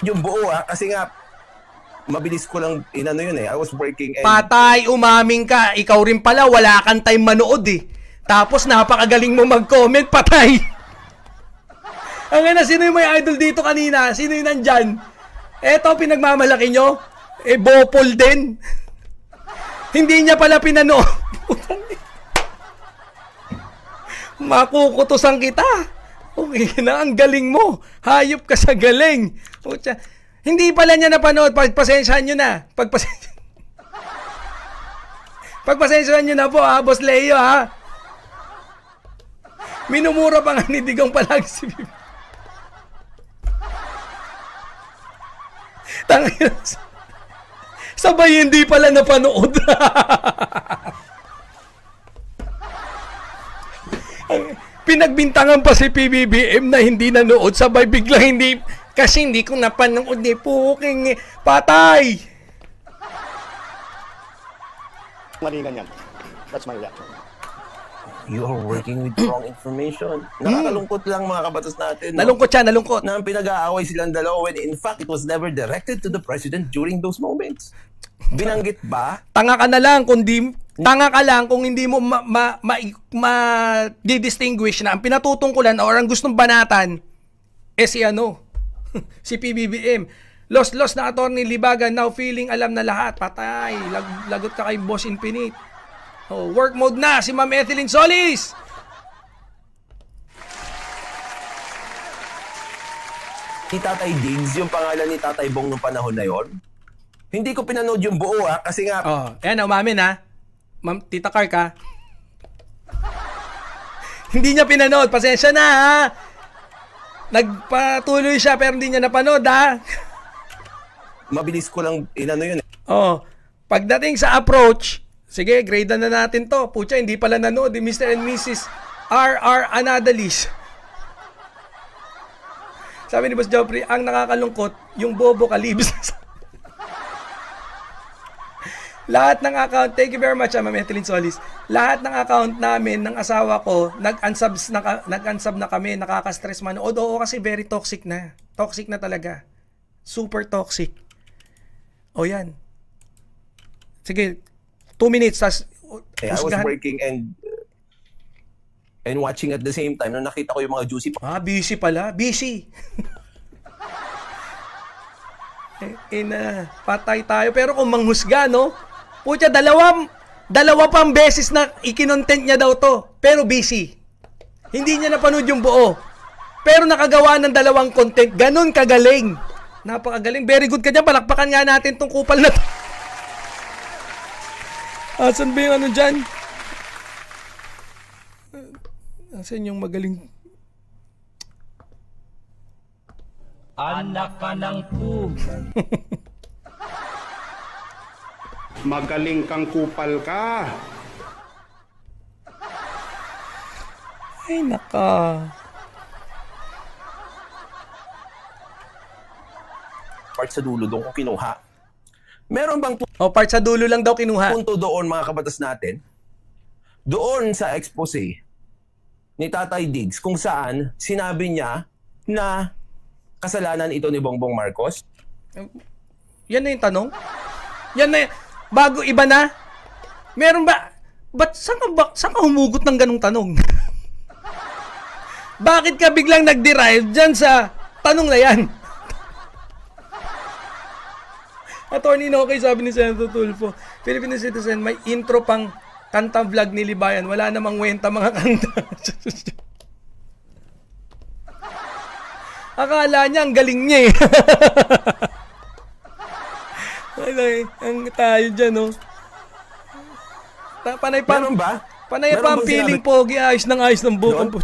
yung buo kasi nga mabilis ko lang inano yun I was working and... Patay, umaming ka. Ikaw rin pala, wala kang time manood Tapos napakagaling mo mag-comment, patay. Ang sino yung may idol dito kanina? Sino yung nandyan? Eto, pinagmamalaki nyo? Bopol din. Hindi niya pala pinanood. Makukutusan kita. Okay na, ang galing mo. Hayop ka sa galing. Hindi pala niya napanood. Pagpasensyahan nyo na. Pagpasensyahan nyo na po, Boss Leo, Minumura pa nga ni Digong palagi si Bibi. Tangina. Sabay hindi pala napanood. Pinagbintangan pa si PBBM na hindi nanood. Sabay biglang hindi... Kasi hindi ko napanood puking patay. Mali ganyan. That's my reaction. You are working with wrong information. Nakakalungkot lang mga kabatas natin. Nalungkot siya, nalungkot. Na pinag-aaway silang dalawa when in fact it was never directed to the president during those moments. Binanggit ba? Tanga ka na lang kung hindi mo ma-distinguish na ang pinatutungkulan or ang gustong banatan si si PBBM. Lost na Attorney Libagan, now feeling alam na lahat. Patay, lagot ka kay Boss Infinite. Work mode na si Ma'am Etheline Solis. Si Tatay Diggs, yung pangalan ni Tatay Bong nung panahon na yon. Hindi ko pinanood yung buo kasi nga... Ayan, umamin Ma'am Tita Karka. Hindi niya pinanood, pasensya na Nagpatuloy siya pero hindi niya napanood Mabilis ko lang inano yun Pagdating sa approach, sige, grade na natin to. Pucha, hindi pala nanood Mr. and Mrs. R.R. Anadalis. Sabi ni Boss Joffrey, ang nakakalungkot, yung bobo kalibs. Lahat ng account, thank you very much, Ma'am Etheline Solis. Lahat ng account namin, ng asawa ko, nag-unsub na kami, nakaka-stress manood. Oo, kasi very toxic na. Toxic na talaga. Super toxic. Yan. Sige, 2 minutes. I was working and watching at the same time. Nung nakita ko yung mga juicy... busy pala. Busy. Patay tayo. Pero kung manghusga, Pucha, dalawa pang beses na ikinontent niya daw to. Pero busy. Hindi niya napanood yung buo. Pero nakagawa ng 2 content. Ganon kagaling. Napakagaling. Very good ka dyan. Palakpakan nga natin tong kupal na to. Asan ba yung dyan? Asan yung magaling? Anak ka ng po. Magaling kang kupal ka. Ay, naka. Part sa dulo doon ko kinuha. Meron bang part sa dulo lang daw kinuha. punto doon mga kabatas natin? Doon sa expose ni Tatay Diggs kung saan sinabi niya na kasalanan ito ni Bongbong Marcos? Yan na yung tanong? Yan na bago iba na? Meron ba? Saan ka humugot ng ganong tanong? Bakit ka biglang nag-derive dyan sa tanong na yan? Attorney Noke, sabi ni Senator Tulfo, Filipino citizen, may intro pang kanta vlog ni Libayan. Wala namang wenta mga kanta. Akala niya ang galing niya ang tayo dyan Panay pa. Meron ba? Panay pa ang feeling pogi. Ayos ng bukong po.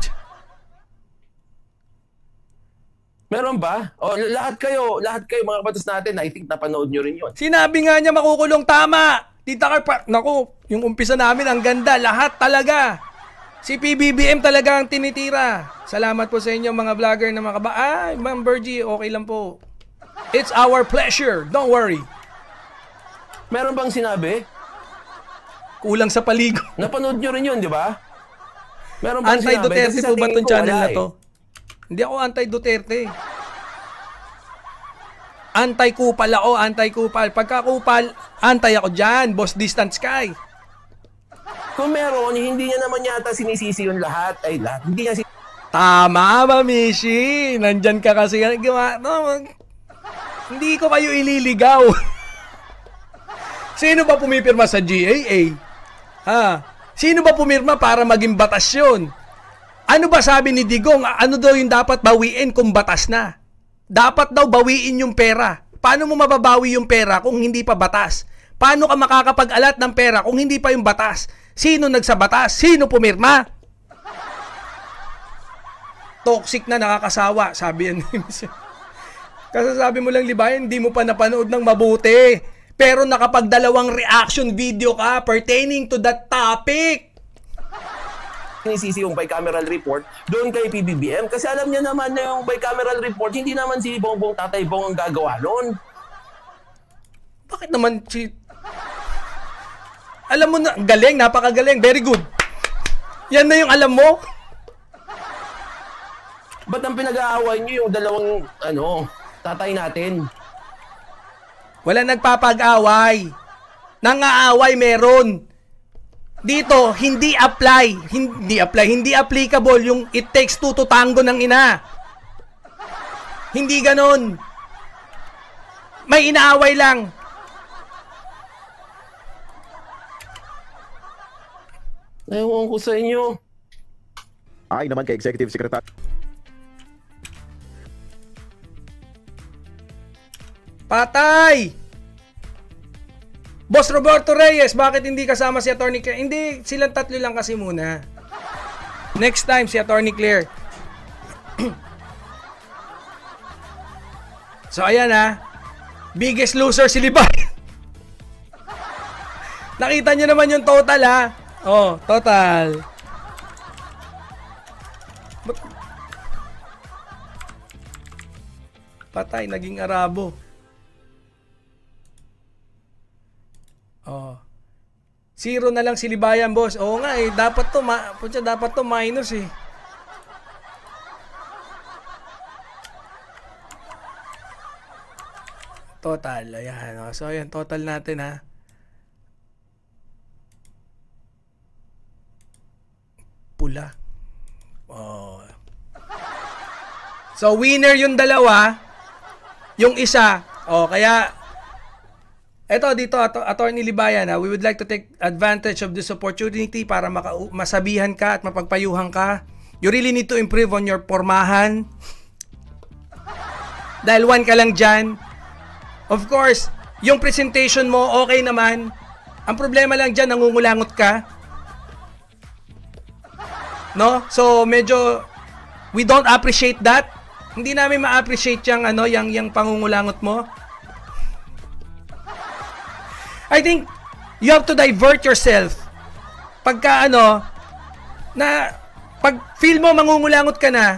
Meron ba? Lahat kayo mga kabatas natin, I think napanood nyo rin yun. Sinabi nga niya makukulong, tama. Tita Karpa, naku, yung umpisa namin ang ganda. Lahat talaga. Si PBBM talaga ang tinitira. Salamat po sa inyo mga vlogger na Ma'am Bergie, okay lang po. It's our pleasure. Don't worry. Meron bang sinabi? Kulang sa paligo. Napanood nyo rin yun, di ba? Meron bang Anti-Duterte po ba itong channel na to? eh. Hindi ako anti-Duterte. Anti-kupal ako, anti-kupal. Pagka-kupal, anti ako dyan. Boss Distance Sky. Kung meron, hindi niya naman yata sinisisi yung lahat. Ay, lahat. Hindi niya Tama ba, Mishi? Nandyan ka kasi. Hindi ko kayo ililigaw. Sino ba pumipirma sa GAA? Ha? Sino ba pumirma para maging batas yun? Ano ba sabi ni Digong? Ano daw yung dapat bawiin kung batas na? Dapat daw bawiin yung pera. Paano mo mababawi yung pera kung hindi pa batas? Paano ka makakapag-alat ng pera kung hindi pa yung batas? Sino nagsabatas? Sino pumirma? Toxic na, nakakasawa, sabi yan. Kasi sabi mo lang, Libayan, hindi mo pa napanood ng mabuti. Pero nakapagdalawang reaction video ka pertaining to that topic. sinisisi yung bicameral report doon kay PBBM kasi alam niya naman na yung bicameral report hindi naman si Bongbong Tatay Bong ang gagawa noon. Bakit naman si... Alam mo na, galing, napakagaling, very good. Yan na yung alam mo. Ba't ang pinag-aaway niyo yung dalawang tatay natin? Wala nagpapag-away. Nang-aaway meron. Dito, hindi applicable yung it takes two to tango ng ina. Hindi ganon. May inaaway lang. Ewan ko sa inyo. Ay naman kay Executive Secretary. Patay! Boss Roberto Reyes, bakit hindi kasama si Atty. Claire? Hindi, silang tatlo lang kasi muna. Next time, si Atty. Claire. So, ayan ha. Biggest loser si Libay. Nakita nyo naman yung total ha. Oh, total. Patay, naging Arabo. Oh. 0 na lang si Libayan, boss. Oo nga eh, dapat to minus eh. Total, ayan. Oh. So ayan, total natin ha. Pula. Oh. So winner yung dalawa, yung isa. Oh, kaya eto dito, Attorney Libayan, we would like to take advantage of this opportunity para masabihan ka at mapagpayuhan ka. You really need to improve on your pormahan. Dahil 1 ka lang dyan. Of course, yung presentation mo, okay naman. Ang problema lang dyan, nangungulangot ka. No? So, medyo, we don't appreciate that. Hindi namin ma-appreciate yung pangungulangot mo. I think you have to divert yourself. Pagka pag feel mo mangungulangot ka na,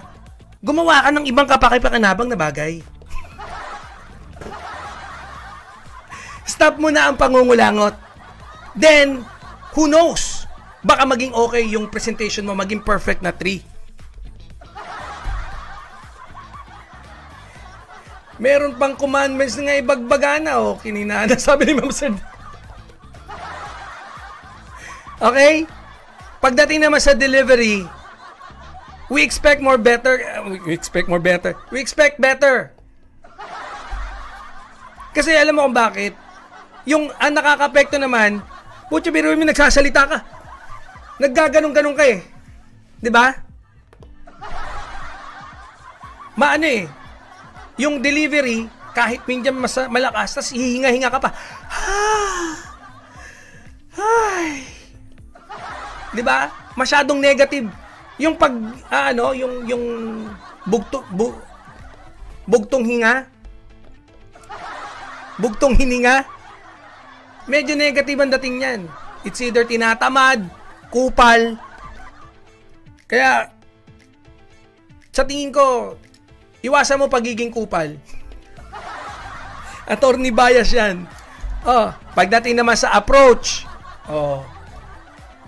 gumawa ka ng ibang kapakipakinabang na bagay. Stop mo na ang pangungulangot. Then, who knows? Baka maging okay yung presentation mo, maging perfect na 3. Meron pang commandments na nga ibagbagana o kininana, sabi ni Ma'am Sir. Okay? Pagdating naman sa delivery, we expect better. We expect better. Kasi alam mo kung bakit? Yung nakaka-apekto naman, putya biruin mo, nagsasalita ka. Naggaganong-ganong ka eh. 'Di ba? Maano eh. Yung delivery, kahit minsan malakas, tas hihinga-hinga ka pa. Ay. 'Di ba? Masyadong negative. Yung yung bugtong hinga. Bugtong hininga. Medyo negative ang dating niyan. It's either tinatamad, kupal. Kaya sa tingin ko, iwasan mo pagiging kupal. Attorney bias yan. Oh, pagdating naman sa approach. Oh.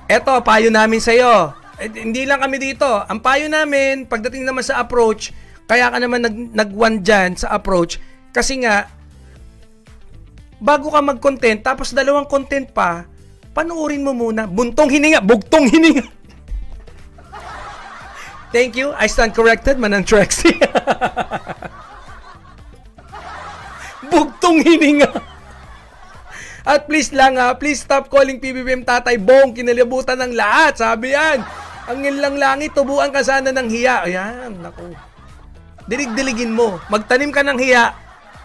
Eto, payo namin sa'yo. Hindi lang kami dito. Ang payo namin, pagdating naman sa approach, kaya ka naman nag-1 dyan sa approach, kasi nga, bago ka mag-content, tapos dalawang content pa, panoorin mo muna. Buntong hininga, bugtong hininga. Thank you. I stand corrected, Manang Trexie. Bugtong hininga. At please lang please stop calling PBBM Tatay Bong. Kinalibutan ng lahat. Sabi yan. Ang lang langit, tubuan ka sana ng hiya. Ayan, naku. Dilig-diligin mo. Magtanim ka ng hiya.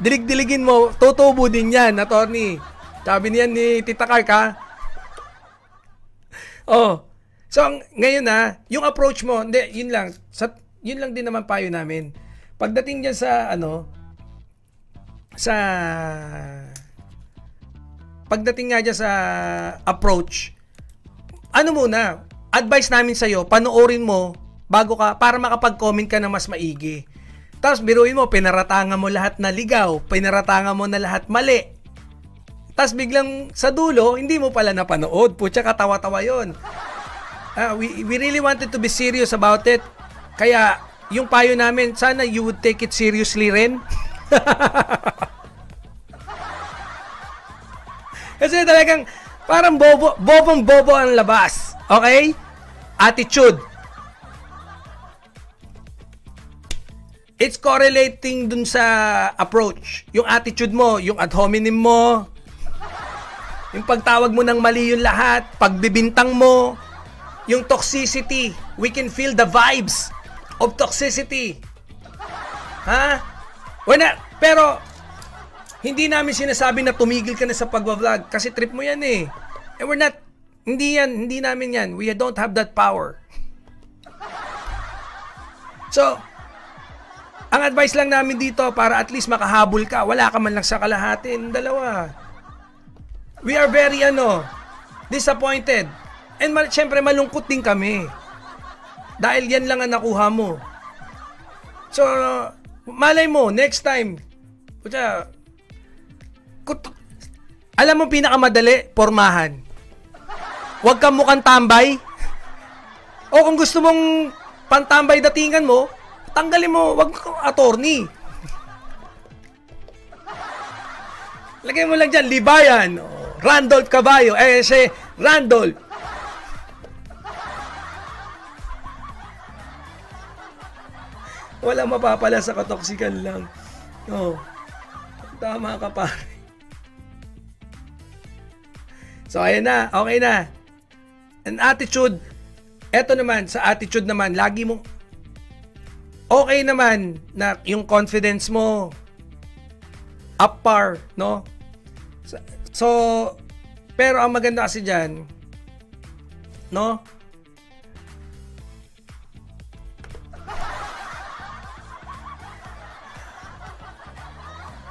Dilig-diligin mo. Tutubo din yan, attorney. Sabi niyan ni Tita Kark, ha? Oh. So, ngayon yung approach mo, hindi, yun lang. Yun lang din naman payo namin. Pagdating dyan sa, pagdating nga dyan sa approach, muna, advice namin sa'yo, panoorin mo bago ka, para makapag-comment ka na mas maigi. Tapos biruin mo, pinaratangan mo lahat na ligaw, pinaratangan mo na lahat mali. Tapos biglang sa dulo, hindi mo pala napanood. Putya, katawa-tawa yun. We really wanted to be serious about it. Kaya, yung payo namin, sana you would take it seriously rin. Kasi talagang parang bobong-bobo ang labas. Okay? Attitude. It's correlating dun sa approach. Yung attitude mo, yung ad hominem mo, yung pagtawag mo ng mali yung lahat, pagbibintang mo, yung toxicity. We can feel the vibes of toxicity. Ha? Pero, hindi namin sinasabi na tumigil ka na sa pagwa-vlog kasi trip mo yan eh. And we're not, hindi namin yan. We don't have that power. So, ang advice lang namin dito para at least makahabol ka, wala ka man lang sa kalahatin, dalawa. We are very disappointed. And syempre malungkot din kami. Dahil yan lang ang nakuha mo. So, malay mo, next time, alam mo pinakamadali, pormahan. Huwag kang mukhang tambay. O kung gusto mong pantambay datingan mo, tanggalin mo, huwag kang attorney. Lagay mo lang dyan, Libayan, Randolph Caballo, si Randolph. Walang mapapala sa katoksikan lang. Tama ka pare. So, ayan na. Okay na. An attitude. Eto naman, sa attitude naman, lagi mong okay naman na yung confidence mo up par, no? So, pero ang maganda kasi dyan, no?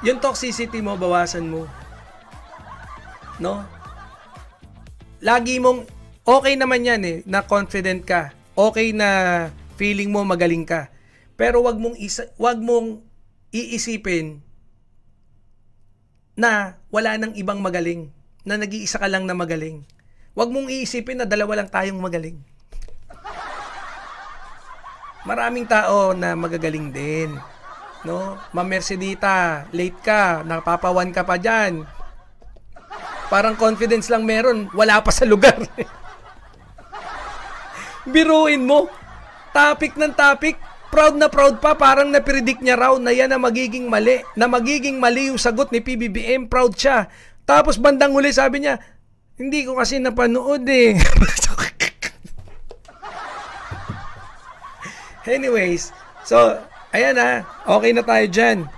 Yung toxicity mo, bawasan mo. No? Lagi mong, okay naman yan na confident ka. Okay na feeling mo magaling ka. Pero wag mong iisipin na wala nang ibang magaling. Na nag-iisa ka lang na magaling. Wag mong iisipin na dalawa lang tayong magaling. Maraming tao na magagaling din. No? Ma'am Mercedita, late ka, napapawan ka pa dyan. Parang confidence lang meron, wala pa sa lugar. Biruin mo, topic ng topic, proud na proud pa, parang napredict niya raw na yan na magiging mali yung sagot ni PBBM, proud siya. Tapos bandang huli sabi niya, hindi ko kasi napanood eh. Anyways, so, ayan okay na tayo dyan.